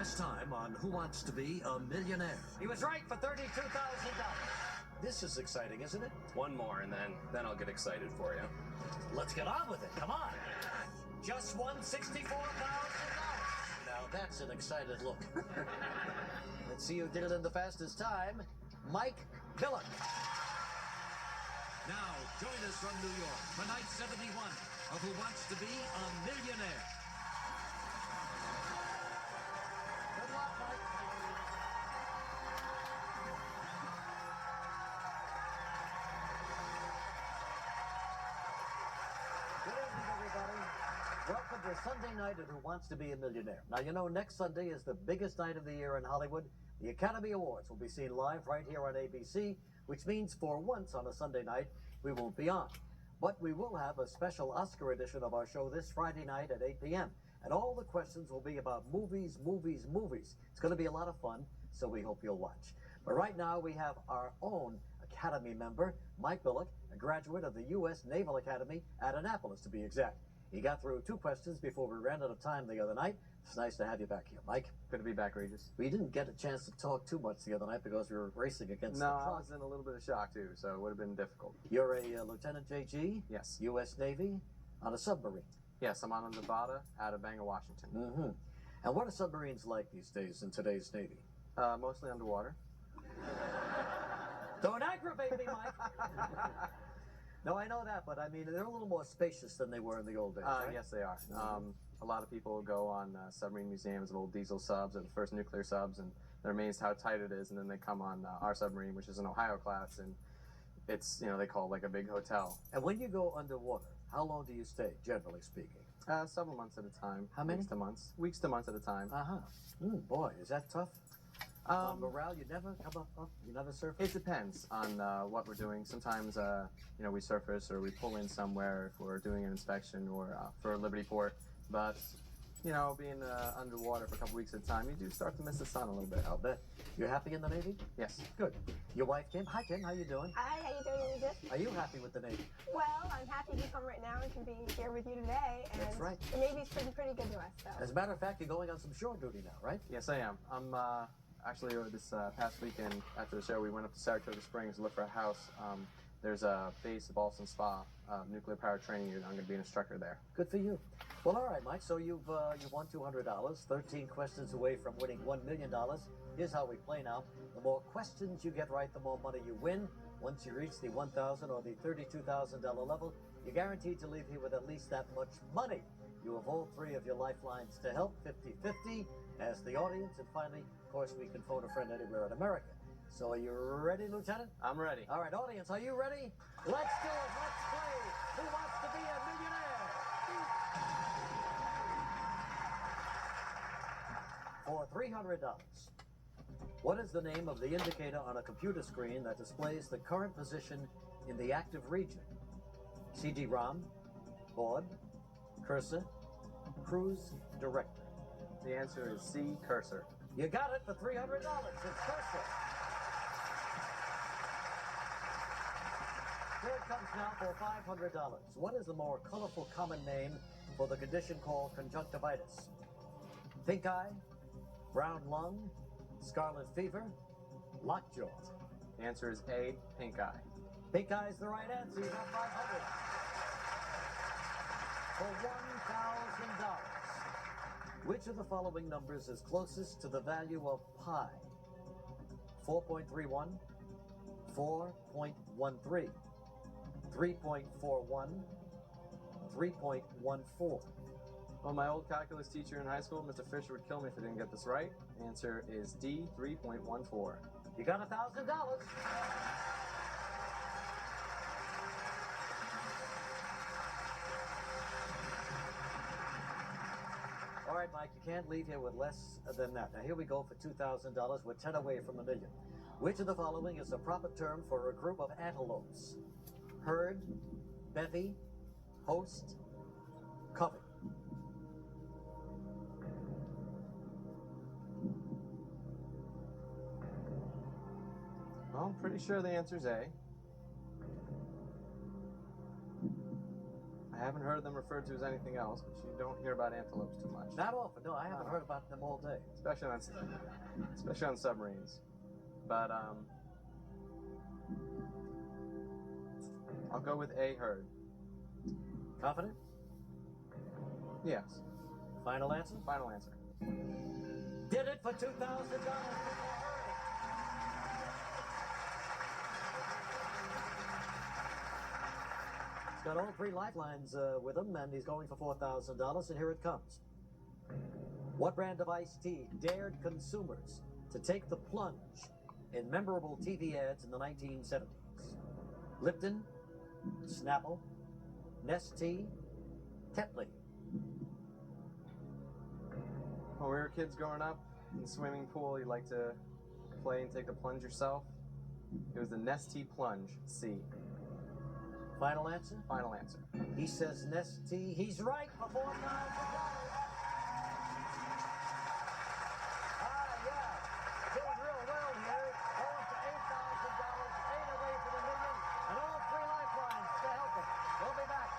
Last time on Who Wants to Be a Millionaire? He was right for $32,000. This is exciting, isn't it? One more, and then I'll get excited for you. Let's get on with it. Come on. Just won $64,000. Now that's an excited look. Let's see who did it in the fastest time. Mike Billok. Now, join us from New York for night 71 of Who Wants to Be a Millionaire. Good luck, Mike. Good evening, everybody. Welcome to Sunday night at Who Wants to Be a Millionaire. Now, you know, next Sunday is the biggest night of the year in Hollywood. The Academy Awards will be seen live right here on ABC, which means for once on a Sunday night, we won't be on. But we will have a special Oscar edition of our show this Friday night at 8 p.m. And all the questions will be about movies, movies, movies. It's going to be a lot of fun, so we hope you'll watch. But right now, we have our own Academy member, Mike Billok, a graduate of the U.S. Naval Academy at Annapolis, to be exact. He got through 2 questions before we ran out of time the other night. It's nice to have you back here, Mike. Good to be back, Regis. We didn't get a chance to talk too much the other night because we were racing against the clock. No, I was in a little bit of shock, too, so it would have been difficult. You're a Lieutenant JG? Yes. U.S. Navy on a submarine? Yes, I'm on a Nevada out of Bangor, Washington. Mm-hmm. And what are submarines like these days in today's Navy? Mostly underwater. Don't aggravate me, Mike! No, I know that, but I mean, they're a little more spacious than they were in the old days, right? Yes, they are. A lot of people go on submarine museums of old diesel subs or the first nuclear subs, and they're amazed how tight it is, and then they come on our submarine, which is an Ohio class, and it's, they call it like a big hotel. And when you go underwater, how long do you stay, generally speaking? Several months at a time. How many? Weeks to months. Weeks to months at a time. Uh-huh. Boy, is that tough? Morale, you never come up, you never surface? It depends on what we're doing. Sometimes, we surface or we pull in somewhere if we're doing an inspection or for a Liberty port. But, being underwater for a couple weeks at a time, you do start to miss the sun a little bit. I'll bet. You're happy in the Navy? Yes. Good. Your wife, Kim? Hi, Kim. How you doing? Hi, how you doing, Regis? Are you happy with the Navy? Well, I'm happy to come right now and can be here with you today. And That's right. The Navy's been pretty good to us, so. As a matter of fact, you're going on some shore duty now, right? Yes, I am. I'm actually this past weekend after the show, we went up to Saratoga Springs to look for a house. There's a base of Boston Spa, nuclear power training unit. I'm going to be an instructor there. Good for you. Well, all right, Mike. So you've won $200, 13 questions away from winning $1 million. Here's how we play now. The more questions you get right, the more money you win. Once you reach the $1,000 or the $32,000 level, you're guaranteed to leave here with at least that much money. You have all 3 of your lifelines to help, 50-50, as the audience. And finally, of course, we can phone a friend anywhere in America. So are you ready, Lieutenant? I'm ready. All right, audience, are you ready? Let's do it. Let's play. Who wants to be a millionaire? For $300, what is the name of the indicator on a computer screen that displays the current position in the active region? CD-ROM, board, cursor, cruise director. The answer is C, cursor. You got it for $300. It's cursor. Here it comes now for $500. What is the more colorful common name for the condition called conjunctivitis? Pink eye, brown lung, scarlet fever, lockjaw. The answer is A, pink eye. Pink eye is the right answer. You got $500. For $1,000. Which of the following numbers is closest to the value of pi? 4.31, 4.13, 3.41, 3.14. Well, my old calculus teacher in high school, Mr. Fisher, would kill me if I didn't get this right. The answer is D, 3.14. You got $1,000. All right, Mike, you can't leave here with less than that. Now, here we go for $2,000. We're 10 away from $1 million. Which of the following is the proper term for a group of antelopes? Herd, bevy, host, covey. Well, I'm pretty sure the answer's A. I I haven't heard them referred to as anything else, but you don't hear about antelopes too much. Not often. No, I haven't heard about them all day. Especially on submarines. But I'll go with a herd. Confident? Yes. Final answer? Final answer. Did it for $2,000. He's got all three lifelines with him, and he's going for $4,000, and here it comes. What brand of iced tea dared consumers to take the plunge in memorable TV ads in the 1970s? Lipton, Snapple, Nestea, Tetley. When we were kids growing up in the swimming pool, you like to play and take the plunge yourself. It was the Nestea Plunge C. Final answer? Final answer. He says Nestea. He's right for $4,000. Yeah. Doing real well here. Going to $8,000, 8 away from $1 million, and all three lifelines to help him. We'll be back.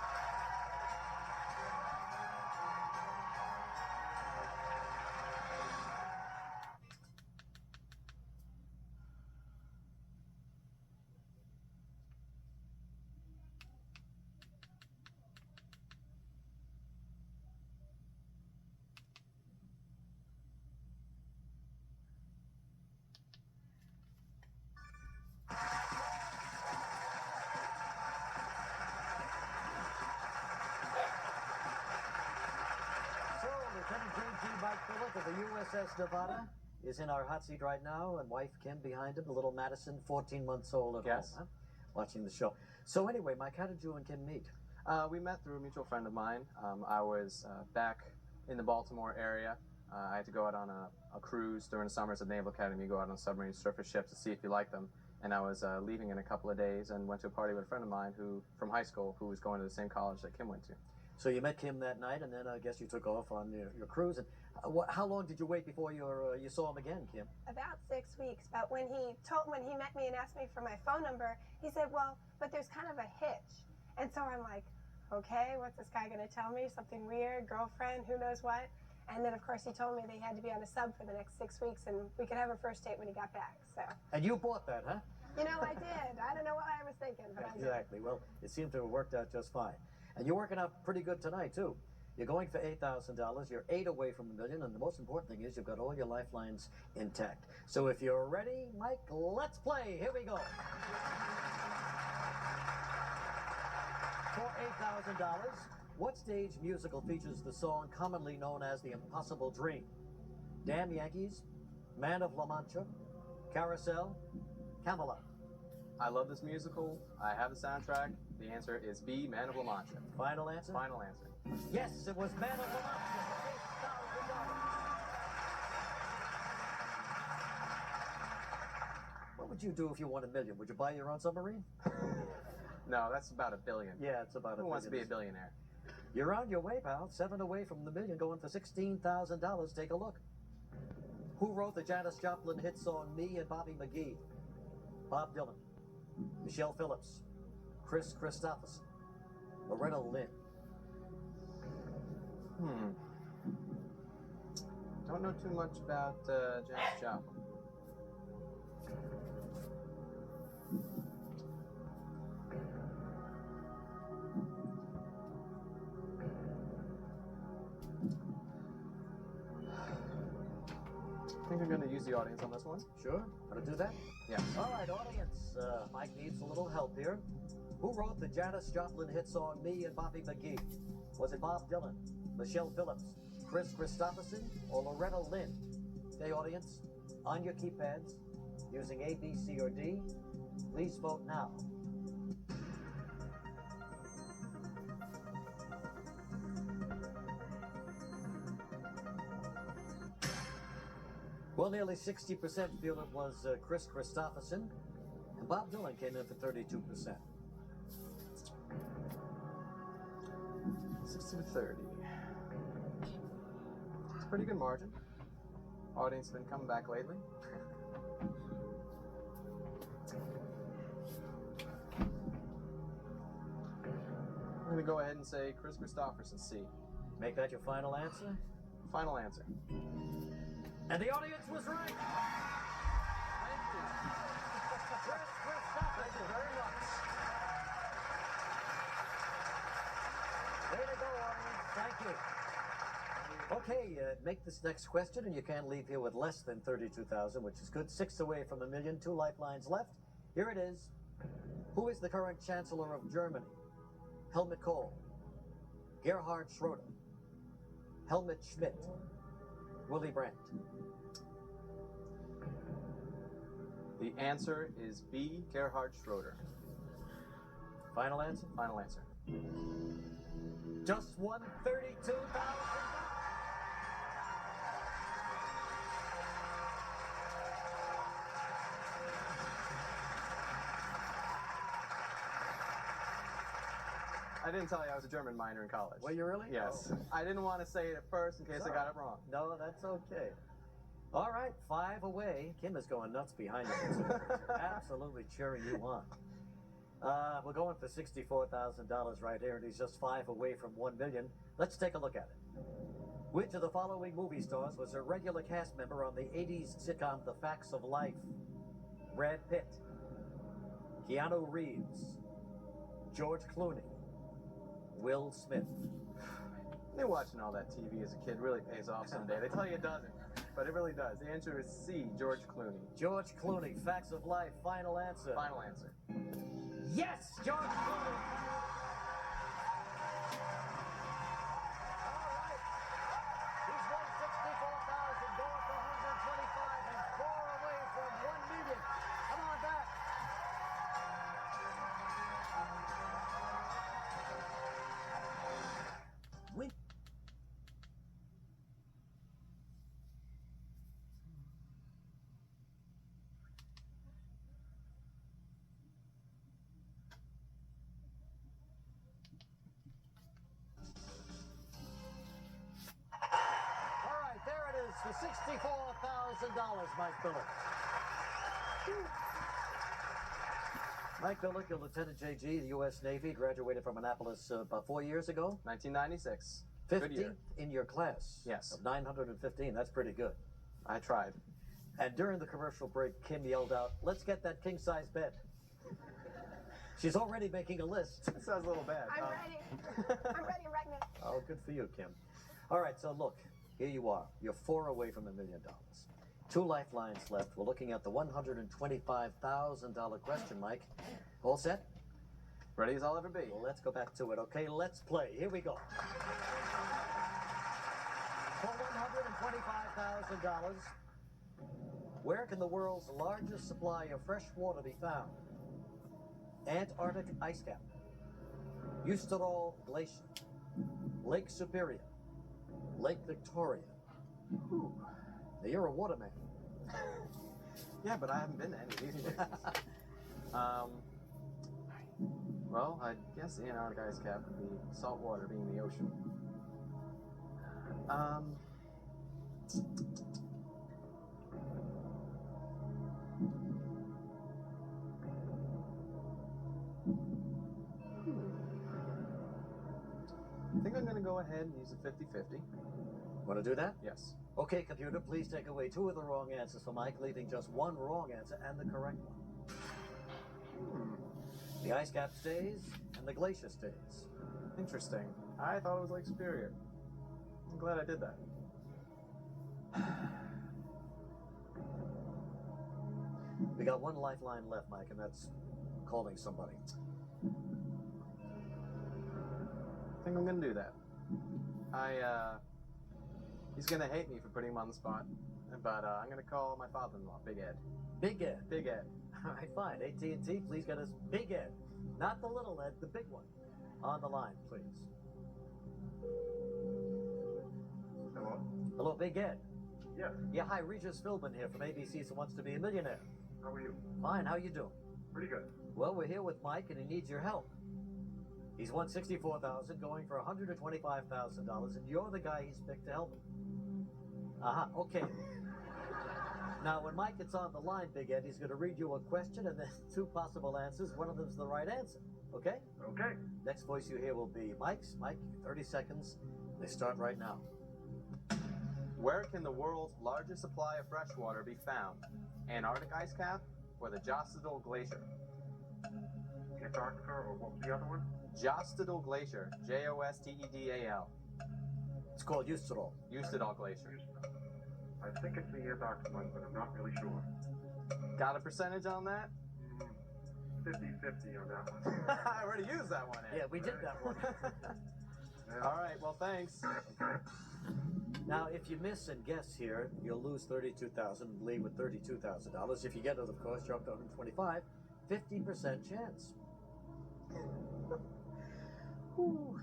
Lieutenant J.G. Mike Billok of the USS Nevada is in our hot seat right now, and wife Kim behind him, the little Madison, 14 months old at Yes. home, huh? Watching the show. So anyway, Mike, how did you and Kim meet? We met through a mutual friend of mine. I was back in the Baltimore area. I had to go out on a cruise during the summers at Naval Academy, go out on submarines, surface ships to see if you like them. And I was leaving in a couple of days and went to a party with a friend of mine from high school who was going to the same college that Kim went to. So you met Kim that night, and then I guess you took off on your cruise. And how long did you wait before you saw him again, Kim? About 6 weeks. But when he met me and asked me for my phone number, he said, well, but there's kind of a hitch. And so I'm like, okay, what's this guy going to tell me? Something weird, girlfriend, who knows what? And then, of course, he told me they had to be on a sub for the next 6 weeks, and we could have a first date when he got back. So. And you bought that, huh? You know, I did. I don't know what I was thinking, but I did. Exactly. Well, it seemed to have worked out just fine. And you're working out pretty good tonight, too. You're going for $8,000. You're 8 away from $1 million. And the most important thing is you've got all your lifelines intact. So if you're ready, Mike, let's play. Here we go. For $8,000, what stage musical features the song commonly known as The Impossible Dream? Damn Yankees, Man of La Mancha, Carousel, Camelot. I love this musical. I have the soundtrack. The answer is B, Man of La Mancha. Final answer? Final answer. Yes, it was Man of La Mancha for $8,000. What would you do if you won $1 million? Would you buy your own submarine? No, that's about $1 billion. Yeah, it's about Who wants to be a billionaire? You're on your way, pal. 7 away from $1 million, going for $16,000. Take a look. Who wrote the Janis Joplin hit song Me and Bobby McGee? Bob Dylan, Michelle Phillips, Chris Christopherson, Loretta Lynn. Don't know too much about Janis Joplin. I think I'm going to use the audience on this one. Sure, want to do that? Yeah. All right, audience. Mike needs a little help here. Who wrote the Janis Joplin hit song Me and Bobby McGee? Was it Bob Dylan, Michelle Phillips, Chris Christopherson, or Loretta Lynn? Okay, audience, on your keypads, using A, B, C, or D, please vote now. Well, nearly 60% feel it was Chris Christopherson, and Bob Dylan came in for 32%. 60-30. It's a pretty good margin. Audience has been coming back lately. I'm going to go ahead and say Chris Christopherson, C. Make that your final answer? Final answer. And the audience was right. Thank you. Chris Christopherson. Thank you very much. Way to go, audience. Thank you. Okay, make this next question, and you can't leave here with less than 32,000, which is good. 6 away from $1 million. 2 lifelines left. Here it is. Who is the current Chancellor of Germany? Helmut Kohl, Gerhard Schroeder, Helmut Schmidt, Willy Brandt. The answer is B, Gerhard Schroeder. Final answer? Final answer. Just won $32,000. I didn't tell you I was a German minor in college. Were you really? Yes. Oh. I didn't want to say it at first in case I got it wrong. No, that's okay. All right, 5 away. Kim is going nuts behind you. Absolutely cheering you on. We're going for $64,000 right here, and he's just 5 away from $1 million. Let's take a look at it. Which of the following movie stars was a regular cast member on the 80s sitcom The Facts of Life? Brad Pitt, Keanu Reeves, George Clooney, Will Smith. You're watching all that TV as a kid really pays off someday. They tell you it doesn't, but it really does. The answer is C, George Clooney. George Clooney, Facts of Life, final answer. Final answer. Yes, George Clooney. All right. He's won $64,000, going for $125,000, and 4 away from $1 million. Come on back. Win. All right, there it is for $64,000, Mike Billok. Mike Billok, you're Lieutenant JG, the U.S. Navy, graduated from Annapolis about 4 years ago. 1996. Good year. 15th in your class. Yes. Of 915. That's pretty good. I tried. And during the commercial break, Kim yelled out, "Let's get that king-size bed." She's already making a list. That sounds a little bad. I'm ready. I'm ready right now. Oh, good for you, Kim. All right, so look, here you are. You're 4 away from $1 million. 2 lifelines left. We're looking at the $125,000 question, Mike. All set? Ready as I'll ever be. Well, let's go back to it, okay? Let's play. Here we go. For $125,000, where can the world's largest supply of fresh water be found? Antarctic ice cap, Usterol Glacier, Lake Superior, Lake Victoria. Ooh. Now, you're a waterman. Yeah, but I haven't been to any of these places. Well, I guess the Antarctic ice cap would be salt water being the ocean. I think I'm going to go ahead and use a 50-50. Want to do that? Yes. Okay, computer, please take away 2 of the wrong answers for Mike, leaving just 1 wrong answer and the correct one. The ice cap stays, and the glacier stays. Interesting. I thought it was Lake Superior. I'm glad I did that. We got 1 lifeline left, Mike, and that's calling somebody. I think I'm gonna do that. He's gonna hate me for putting him on the spot, but I'm gonna call my father-in-law, Big Ed. Big Ed. Big Ed. All right, fine. AT&T, please get us Big Ed. Not the little Ed, the big one. On the line, please. Hello? Hello, Big Ed. Yes. Yeah, hi, Regis Philbin here from ABC's Who Wants to Be a Millionaire. How are you? Fine, how you doing? Pretty good. Well, we're here with Mike, and he needs your help. He's won $64,000, going for $125,000, and you're the guy he's picked to help him. Okay. Now, when Mike gets on the line, Big Ed, he's going to read you a question and then 2 possible answers. One of them's the right answer. Okay? Okay. Next voice you hear will be Mike's. Mike, 30 seconds. They start right now. Where can the world's largest supply of fresh water be found? Antarctic ice cap or the Jostedal Glacier? Antarctica, or what was the other one? Jostedal Glacier. Jostedal. It's called Eustadol. Jostedal Glacier. I think it's the Antarctic one, but I'm not really sure. Got a percentage on that? 50-50 on that one. I already used that one. Ed. Yeah, we did that one. Yeah. All right, well, thanks. Now, if you miss and guess here, you'll lose $32,000 and leave with $32,000. If you get it, of course, you're up to 125. 50% chance. Whew.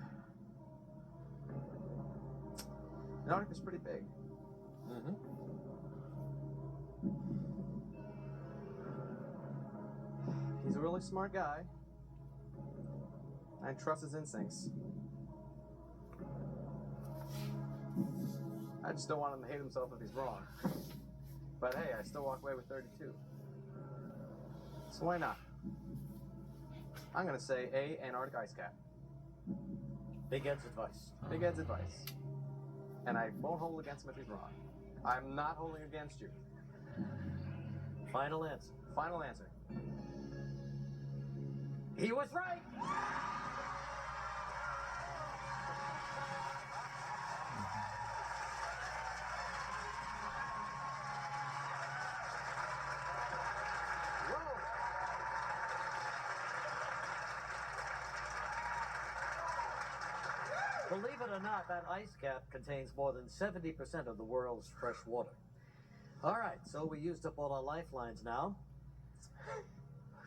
Antarctica's pretty big. Mm-hmm. He's a really smart guy. I trust his instincts. I just don't want him to hate himself if he's wrong. But hey, I still walk away with 32. So why not? I'm gonna say A, Antarctic ice cap. Big Ed's advice. Big Ed's advice. And I won't hold against him if he's wrong. I'm not holding against you. Final answer. Final answer. He was right. Believe it or not, that ice cap contains more than 70% of the world's fresh water. All right, so we used up all our lifelines now.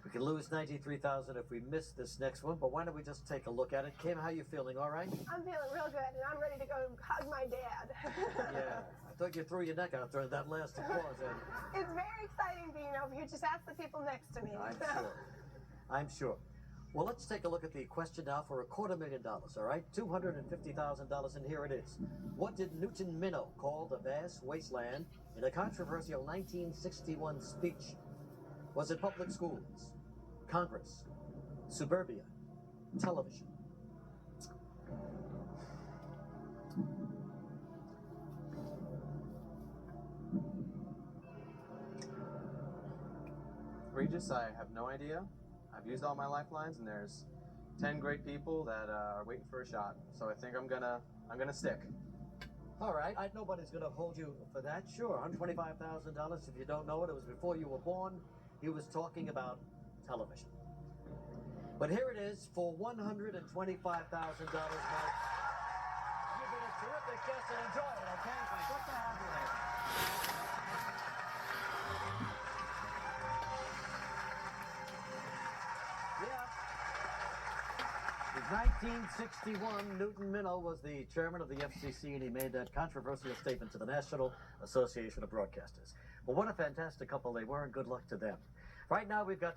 We can lose $93,000 if we miss this next one, but why don't we just take a look at it? Kim, how you feeling? All right? I'm feeling real good, and I'm ready to go hug my dad. Yeah. I thought you threw your neck out during that last applause, Ed. It's very exciting being over here. Just ask the people next to me. I'm sure. I'm sure. Well, let's take a look at the question now for $250,000, all right? $250,000, and here it is. What did Newton Minnow call the vast wasteland in a controversial 1961 speech? Was it public schools, Congress, suburbia, television? Regis, I have no idea. I've used all my lifelines, and there's 10 great people that are waiting for a shot. So I think I'm gonna stick. All right, nobody's going to hold you for that. Sure, $125,000. If you don't know it was before you were born. He was talking about television. But here it is for $125,000, Mike. You've been a terrific guest and enjoy it, okay? Good to have you here. Yeah. In 1961, Newton Minnow was the chairman of the FCC, and he made that controversial statement to the National Association of Broadcasters. Well, what a fantastic couple they were, and good luck to them. Right now, we've got